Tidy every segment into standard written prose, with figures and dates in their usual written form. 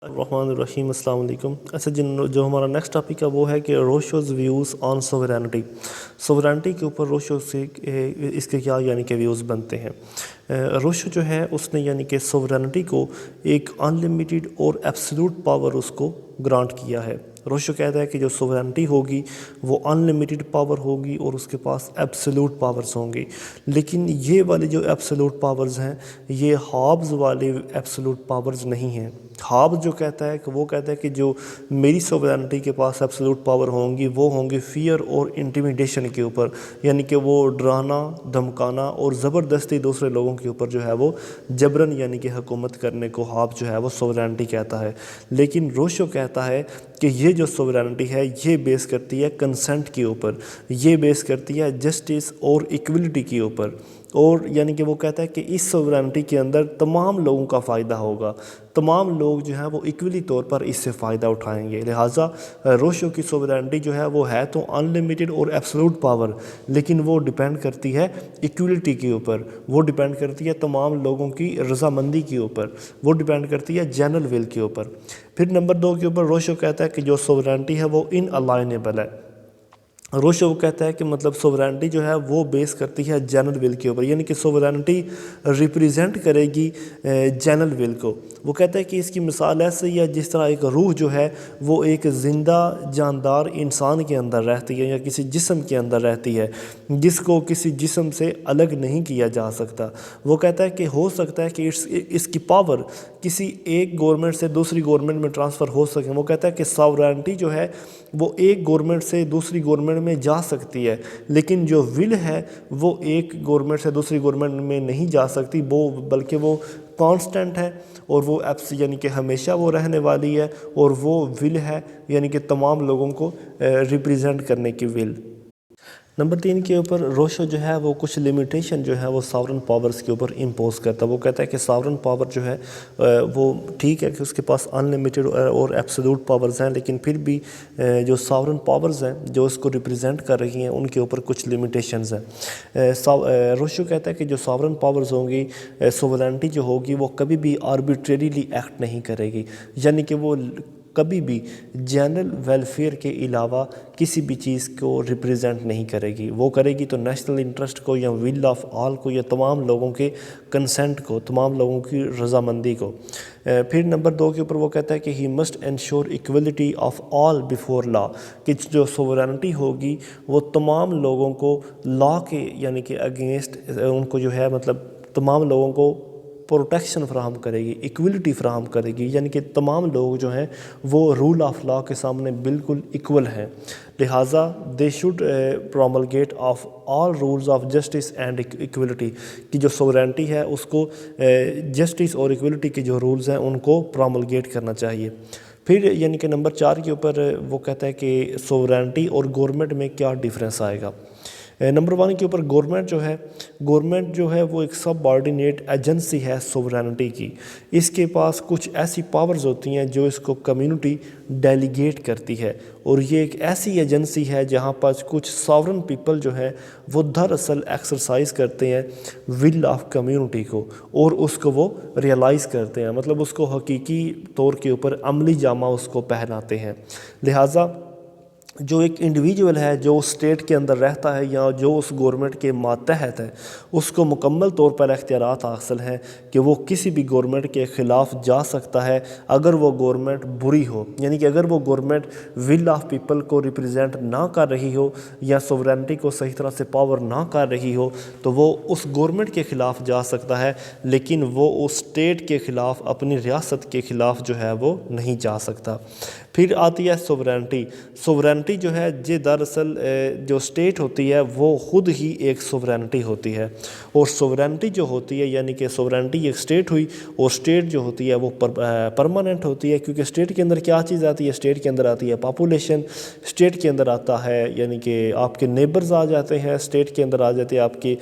الرحمن الرحیم السلام علیکم۔ اچھا جو ہمارا نیکسٹ ٹاپک ہے وہ ہے کہ روشوز ویوز آن سوورینٹی۔ سوورینٹی کے اوپر روشو سے اس کے کیا یعنی کہ ویوز بنتے ہیں۔ روشو جو ہے اس نے یعنی کہ سوورینٹی کو ایک ان لمیٹڈ اور ایبسلیوٹ پاور اس کو گرانٹ کیا ہے۔ روشو کہتا ہے کہ جو سوورینٹی ہوگی وہ ان لمیٹڈ پاور ہوگی اور اس کے پاس ایبسلیوٹ پاورز ہوں گی، لیکن یہ والے جو ایبسلیوٹ پاورز ہیں یہ ہابز والے ایبسلیوٹ پاورز نہیں ہیں۔ ہابز جو کہتا ہے کہ وہ کہتا ہے کہ جو میری سوورینٹی کے پاس ایبسلیوٹ پاور ہوں گی وہ ہوں گی فیئر اور انٹیمیڈیشن کے اوپر، یعنی کہ وہ ڈرانا، دھمکانا اور زبردستی دوسرے لوگوں کے اوپر جو ہے وہ جبرن یعنی کہ حکومت کرنے کو ہاب جو ہے وہ سوورینٹی کہتا ہے۔ لیکن روشو کہتا ہے کہ یہ جو سوورینٹی ہے یہ بیس کرتی ہے کنسنٹ کے اوپر، یہ بیس کرتی ہے جسٹس اور ایکویلٹی کے اوپر، اور یعنی کہ وہ کہتا ہے کہ اس سوورینٹی کے اندر تمام لوگوں کا فائدہ ہوگا، تمام لوگ جو ہیں وہ ایکولی طور پر اس سے فائدہ اٹھائیں گے۔ لہٰذا روشو کی سوورینٹی جو ہے وہ ہے تو ان لمیٹڈ اور ایبسلیوٹ پاور، لیکن وہ ڈیپینڈ کرتی ہے ایکویلٹی کے اوپر، وہ ڈیپینڈ کرتی ہے تمام لوگوں کی رضامندی کے اوپر، وہ ڈیپینڈ کرتی ہے جنرل ول کے اوپر۔ پھر نمبر 2 کے اوپر روشو کہتا ہے کہ جو سوورینٹی ہے وہ ان الائنیبل ہے۔ روشو کہتا ہے کہ مطلب سوورینٹی جو ہے وہ بیس کرتی ہے جنرل ول کے اوپر، یعنی کہ سوورینٹی ریپریزنٹ کرے گی جنرل ول کو۔ وہ کہتا ہے کہ اس کی مثال ایسے ہی ہے جس طرح ایک روح جو ہے وہ ایک زندہ جاندار انسان کے اندر رہتی ہے یا کسی جسم کے اندر رہتی ہے جس کو کسی جسم سے الگ نہیں کیا جا سکتا۔ وہ کہتا ہے کہ ہو سکتا ہے کہ اس کی پاور کسی ایک گورنمنٹ سے دوسری گورنمنٹ میں ٹرانسفر ہو سکے۔ وہ کہتا ہے کہ سوورینٹی جو ہے وہ ایک گورنمنٹ سے دوسری گورنمنٹ میں جا سکتی ہے، لیکن جو ول ہے وہ ایک گورنمنٹ سے دوسری گورنمنٹ میں نہیں جا سکتی، بلکہ وہ کانسٹنٹ ہے اور وہ یعنی کہ ہمیشہ وہ رہنے والی ہے، اور وہ ول ہے یعنی کہ تمام لوگوں کو ریپریزنٹ کرنے کی ول۔ نمبر 3 کے اوپر روشو جو ہے وہ کچھ لمیٹیشن جو ہے وہ ساورن پاورز کے اوپر امپوز کرتا ہے۔ وہ کہتا ہے کہ ساورن پاور جو ہے وہ ٹھیک ہے کہ اس کے پاس ان لمیٹڈ اور ایبسلیوٹ پاورز ہیں، لیکن پھر بھی جو ساورن پاورز ہیں جو اس کو ریپریزنٹ کر رہی ہیں ان کے اوپر کچھ لمیٹیشنز ہیں۔ روشو کہتا ہے کہ جو ساورن پاورز ہوں گی، سوورینٹی جو ہوگی وہ کبھی بھی آربیٹریریلی ایکٹ نہیں کرے گی، یعنی کہ وہ کبھی بھی جنرل ویلفیئر کے علاوہ کسی بھی چیز کو ریپریزنٹ نہیں کرے گی۔ وہ کرے گی تو نیشنل انٹرسٹ کو یا ول آف آل کو یا تمام لوگوں کے کنسنٹ کو، تمام لوگوں کی رضامندی کو۔ پھر نمبر 2 کے اوپر وہ کہتا ہے کہ he must ensure equality of all before law, کہ جو سوورینٹی ہوگی وہ تمام لوگوں کو لا کے یعنی کہ اگینسٹ ان کو جو ہے مطلب تمام لوگوں کو پروٹیکشن فراہم کرے گی، ایکویلٹی فراہم کرے گی، یعنی کہ تمام لوگ جو ہیں وہ رول آف لا کے سامنے بالکل ایکول ہیں۔ لہٰذا they should promulgate of all rules of justice and equality, کہ جو سوورینٹی ہے اس کو جسٹس اور ایکویلٹی کے جو رولز ہیں ان کو پروملگیٹ کرنا چاہیے۔ پھر یعنی کہ نمبر 4 کے اوپر وہ کہتا ہے کہ سوورینٹی اور گورنمنٹ میں کیا ڈیفرنس آئے گا۔ نمبر 1 کے اوپر گورنمنٹ جو ہے وہ ایک سب آرڈینیٹ ایجنسی ہے سوورینٹی کی۔ اس کے پاس کچھ ایسی پاورز ہوتی ہیں جو اس کو کمیونٹی ڈیلیگیٹ کرتی ہے، اور یہ ایک ایسی ایجنسی ہے جہاں پر کچھ ساورن پیپل جو ہیں وہ دراصل ایکسرسائز کرتے ہیں ول آف کمیونٹی کو، اور اس کو وہ ریئلائز کرتے ہیں، مطلب اس کو حقیقی طور کے اوپر عملی جامہ اس کو پہناتے ہیں۔ لہٰذا جو ایک انڈیویجول ہے جو اس اسٹیٹ کے اندر رہتا ہے یا جو اس گورنمنٹ کے ماتحت ہے، اس کو مکمل طور پر اختیارات حاصل ہیں کہ وہ کسی بھی گورنمنٹ کے خلاف جا سکتا ہے اگر وہ گورنمنٹ بری ہو، یعنی کہ اگر وہ گورنمنٹ ول آف پیپل کو ریپریزنٹ نہ کر رہی ہو یا سوورینٹی کو صحیح طرح سے پاور نہ کر رہی ہو تو وہ اس گورنمنٹ کے خلاف جا سکتا ہے، لیکن وہ اس اسٹیٹ کے خلاف، اپنی ریاست کے خلاف جو ہے وہ نہیں جا سکتا۔ پھر آتی ہے سوورینٹی جو ہے یہ دراصل جو اسٹیٹ ہوتی ہے وہ خود ہی ایک سوورینٹی ہوتی ہے، اور سوورینٹی جو ہوتی ہے یعنی کہ سوورینٹی ایک اسٹیٹ ہوئی، اور اسٹیٹ جو ہوتی ہے وہ پرماننٹ ہوتی ہے، کیونکہ اسٹیٹ کے اندر کیا چیز آتی ہے، اسٹیٹ کے اندر آتی ہے پاپولیشن، اسٹیٹ کے اندر آتا ہے یعنی کہ آپ کے نیبرز آ جاتے ہیں، اسٹیٹ کے اندر آ جاتے ہیں آپ کی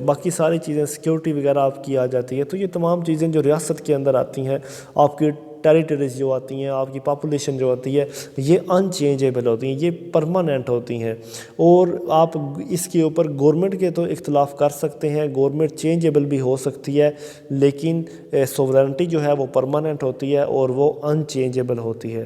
باقی ساری چیزیں، سیکیورٹی وغیرہ آپ کی آ جاتی ہے، تو یہ تمام چیزیں جو ریاست کے اندر آتی ہیں، آپ کے ٹیریٹریز جو آتی ہیں، آپ کی پاپولیشن جو ہوتی ہے، یہ ان چینجیبل ہوتی ہیں، یہ پرماننٹ ہوتی ہیں، اور آپ اس کے اوپر گورنمنٹ کے تو اختلاف کر سکتے ہیں، گورنمنٹ چینجیبل بھی ہو سکتی ہے، لیکن سوورنٹی جو ہے وہ پرماننٹ ہوتی ہے اور وہ ان چینجیبل ہوتی ہے۔